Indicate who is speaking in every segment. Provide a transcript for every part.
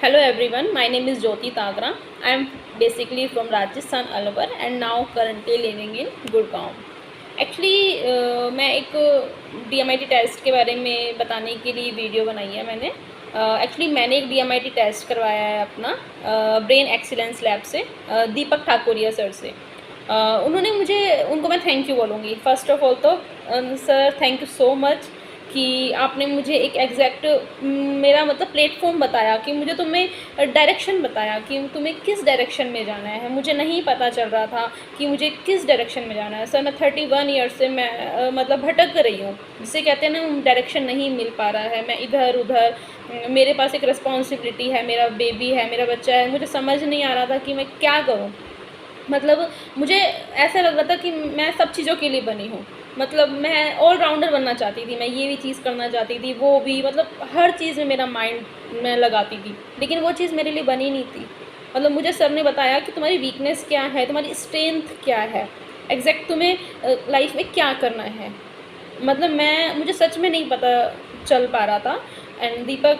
Speaker 1: Hello everyone, my name is Jyoti Tagra. I am basically from Rajasthan Alwar and now currently living in Gurgaon. Actually मैं एक DMIT test के बारे में बताने के लिए वीडियो बनाई है मैंने। एक्चुअली मैंने एक DMIT टेस्ट करवाया है अपना ब्रेन एक्सीलेंस लैब से, दीपक ठाकुरिया सर से। उनको मैं थैंक यू बोलूँगी। फ़र्स्ट ऑफ ऑल तो sir thank you so much कि आपने मुझे एक एग्जैक्ट मेरा मतलब प्लेटफॉर्म बताया, कि मुझे तुम्हें डायरेक्शन बताया कि तुम्हें किस डायरेक्शन में जाना है। मुझे नहीं पता चल रहा था कि मुझे किस डायरेक्शन में जाना है। सर मैं 31 ईयर से मैं मतलब भटक रही हूँ, जिसे कहते हैं ना डायरेक्शन नहीं मिल पा रहा है। मैं इधर उधर, मेरे पास एक रिस्पॉन्सिबिलिटी है, मेरा बेबी है, मेरा बच्चा है, मुझे समझ नहीं आ रहा था कि मैं क्या करूँ। मतलब मुझे ऐसा लग रहा था कि मैं सब चीज़ों के लिए बनी हूँ। मतलब मैं ऑलराउंडर बनना चाहती थी, मैं ये भी चीज़ करना चाहती थी, वो भी, मतलब हर चीज़ में मेरा माइंड मैं लगाती थी, लेकिन वो चीज़ मेरे लिए बनी नहीं थी। मतलब मुझे सर ने बताया कि तुम्हारी वीकनेस क्या है, तुम्हारी स्ट्रेंथ क्या है, एग्जैक्ट तुम्हें लाइफ में क्या करना है। मतलब मुझे सच में नहीं पता चल पा रहा था। And Deepak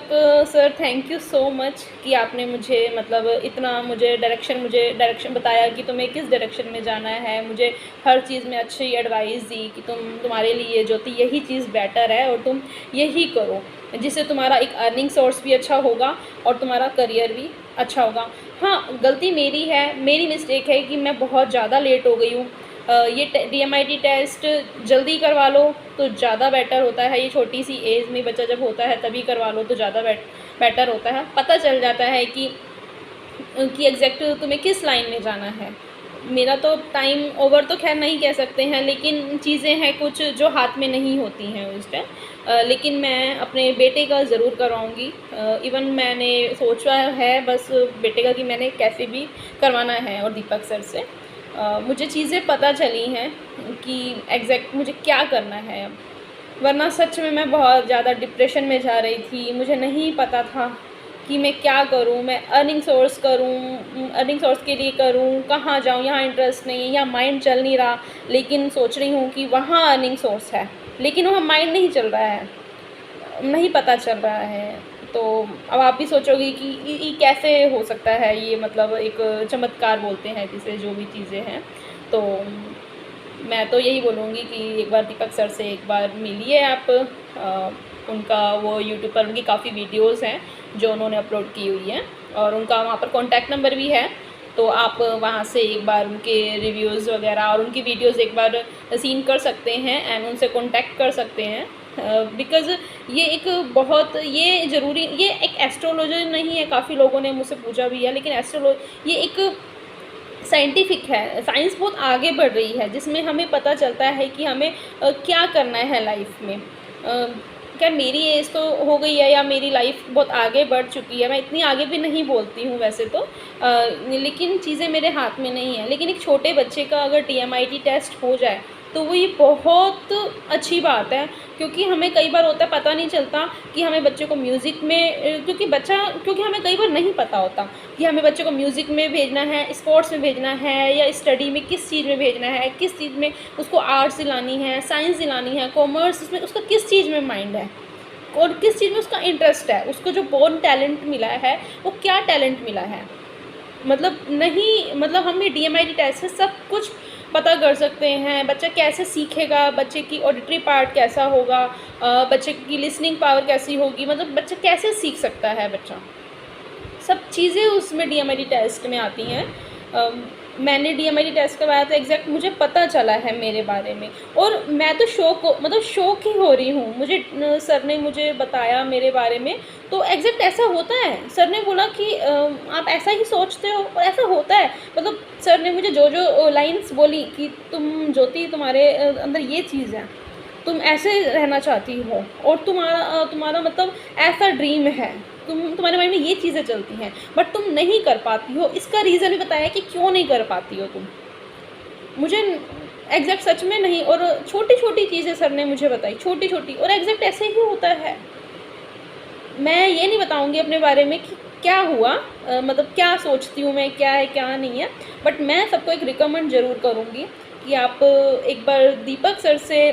Speaker 1: sir thank you so much कि आपने मुझे मतलब इतना मुझे डायरेक्शन बताया कि तुम्हें किस डायरेक्शन में जाना है। मुझे हर चीज़ में अच्छी एडवाइस दी कि तुम्हारे लिए जो थी यही चीज़ बेटर है और तुम यही करो, जिससे तुम्हारा एक अर्निंग सोर्स भी अच्छा होगा और तुम्हारा करियर भी अच्छा होगा। हाँ, गलती मेरी है, मेरी मिस्टेक है कि मैं बहुत ज़्यादा लेट हो गई हूँ। ये DMIT टेस्ट जल्दी करवा लो तो ज़्यादा बेटर होता है। ये छोटी सी एज में बच्चा जब होता है तभी करवा लो तो ज़्यादा बेटर होता है। पता चल जाता है कि एग्जैक्ट तुम्हें किस लाइन में जाना है। मेरा तो टाइम ओवर तो खैर नहीं कह सकते हैं, लेकिन चीज़ें हैं कुछ जो हाथ में नहीं होती हैं उस टाइम। लेकिन मैं अपने बेटे का ज़रूर करवाऊँगी। इवन मैंने सोचा है बस बेटे का कि मैंने कैसे भी करवाना है, और दीपक सर से मुझे चीज़ें पता चली हैं कि एग्जैक्ट मुझे क्या करना है अब। वरना सच में मैं बहुत ज़्यादा डिप्रेशन में जा रही थी। मुझे नहीं पता था कि मैं क्या करूं, मैं अर्निंग सोर्स करूं, अर्निंग सोर्स के लिए करूं, कहाँ जाऊं। यहाँ इंटरेस्ट नहीं है, यहाँ माइंड चल नहीं रहा, लेकिन सोच रही हूँ कि वहाँ अर्निंग सोर्स है, लेकिन वहाँ माइंड नहीं चल रहा है, नहीं पता चल रहा है। तो अब आप भी सोचोगे कि ये कैसे हो सकता है, ये मतलब एक चमत्कार बोलते हैं जिसे, जो भी चीज़ें हैं। तो मैं तो यही बोलूँगी कि एक बार दीपक सर से एक बार मिलिए आप। उनका वो यूट्यूब पर उनकी काफ़ी वीडियोज़ हैं जो उन्होंने अपलोड की हुई हैं, और उनका वहाँ पर कॉन्टैक्ट नंबर भी है। तो आप वहाँ से एक बार उनके रिव्यूज़ वगैरह और उनकी वीडियोज़ एक बार सीन कर सकते हैं एंड उनसे कॉन्टैक्ट कर सकते हैं। बिकॉज़ ये एक बहुत ये ज़रूरी, ये एक एस्ट्रोलॉजर नहीं है। काफ़ी लोगों ने मुझसे पूछा भी है, लेकिन ये एक साइंटिफिक है। साइंस बहुत आगे बढ़ रही है, जिसमें हमें पता चलता है कि हमें क्या करना है लाइफ में। क्या मेरी एज तो हो गई है या मेरी लाइफ बहुत आगे बढ़ चुकी है, मैं इतनी आगे भी नहीं बोलती हूँ वैसे तो, लेकिन चीज़ें मेरे हाथ में नहीं है। लेकिन एक छोटे बच्चे का अगर DMIT टेस्ट हो जाए तो वो ये बहुत अच्छी बात है, क्योंकि हमें कई बार होता है पता नहीं चलता कि हमें बच्चे को म्यूज़िक में, क्योंकि हमें कई बार नहीं पता होता कि हमें बच्चे को म्यूज़िक में भेजना है, स्पोर्ट्स में भेजना है, या स्टडी में किस चीज़ में भेजना है, किस चीज़ में उसको आर्ट्स दिलानी है, साइंस दिलानी है, कॉमर्स, उसमें उसका किस चीज़ में माइंड है और किस चीज़ में उसका इंटरेस्ट है, उसको जो बोर्न टैलेंट मिला है वो क्या टैलेंट मिला है। मतलब नहीं, मतलब हमें DMIT टेस्ट से सब कुछ पता कर सकते हैं। बच्चा कैसे सीखेगा, बच्चे की ऑडिटरी पार्ट कैसा होगा, बच्चे की लिसनिंग पावर कैसी होगी, मतलब बच्चा कैसे सीख सकता है, बच्चा सब चीज़ें उसमें DMIT टेस्ट में आती हैं। मैंने DMIT टेस्ट करवाया था, एग्जैक्ट मुझे पता चला है मेरे बारे में, और मैं तो शौक ही हो रही हूँ। सर ने मुझे बताया मेरे बारे में, तो एग्जैक्ट ऐसा होता है। सर ने बोला कि आप ऐसा ही सोचते हो और ऐसा होता है। मतलब सर ने मुझे जो जो लाइन्स बोली कि तुम ज्योति, तुम्हारे अंदर ये चीज़ है, तुम ऐसे रहना चाहती हो, और तुम्हारा मतलब ऐसा ड्रीम है, तुम्हारे माइंड में ये चीज़ें चलती हैं, बट तुम नहीं कर पाती हो। इसका रीज़न भी बताया कि क्यों नहीं कर पाती हो तुम। मुझे एग्जैक्ट सच में नहीं, और छोटी छोटी चीज़ें सर ने मुझे बताई, छोटी छोटी, और एग्जैक्ट ऐसे ही होता है। मैं ये नहीं बताऊंगी अपने बारे में कि क्या हुआ, मतलब क्या सोचती हूँ मैं, क्या है क्या नहीं है, बट मैं सबको एक रिकमेंड ज़रूर करूँगी कि आप एक बार दीपक सर से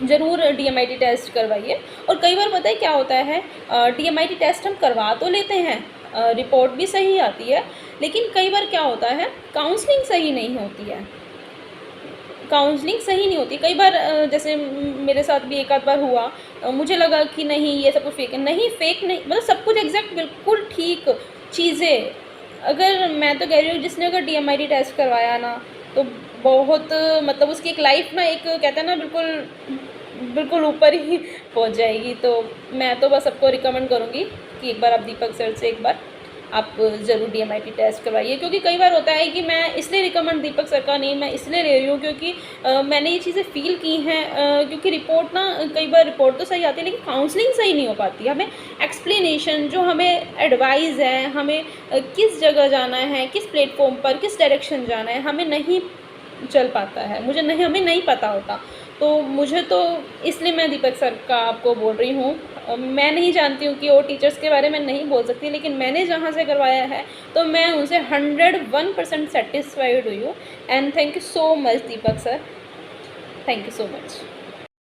Speaker 1: ज़रूर DMIT टेस्ट करवाइए। और कई बार पता है क्या होता है, DMIT टेस्ट हम करवा तो लेते हैं, रिपोर्ट भी सही आती है, लेकिन कई बार क्या होता है काउंसलिंग सही नहीं होती है। काउंसलिंग सही नहीं होती कई बार, जैसे मेरे साथ भी एक आध बार हुआ, मुझे लगा कि नहीं ये सब कुछ फेक है, नहीं फेक नहीं, मतलब सब कुछ एग्जैक्ट बिल्कुल ठीक चीज़ें। अगर मैं तो कह रही हूँ जिसने अगर DMIT टेस्ट करवाया ना, तो बहुत मतलब उसकी एक लाइफ ना, एक कहते हैं ना बिल्कुल बिल्कुल ऊपर ही पहुँच जाएगी। तो मैं तो बस सबको रिकमेंड करूँगी कि एक बार आप दीपक सर से एक बार आप ज़रूर DMIT टेस्ट करवाइए, क्योंकि कई बार होता है कि मैं इसलिए रिकमेंड दीपक सर का नहीं, मैं इसलिए ले रही हूँ क्योंकि मैंने ये चीज़ें फ़ील की हैं, क्योंकि रिपोर्ट ना कई बार रिपोर्ट तो सही आती है लेकिन काउंसलिंग सही नहीं हो पाती। हमें एक्सप्लेनेशन, जो हमें एडवाइस है, हमें किस जगह जाना है, किस प्लेटफॉर्म पर किस डायरेक्शन जाना है, हमें नहीं चल पाता है, हमें नहीं पता होता। तो मुझे तो इसलिए मैं दीपक सर का आपको बोल रही हूँ। मैं नहीं जानती हूँ कि और टीचर्स के बारे में नहीं बोल सकती, लेकिन मैंने जहाँ से करवाया है तो मैं उनसे 101% सेटिस्फाइड हुई हूँ। And thank you so much Deepak sir, thank you so much.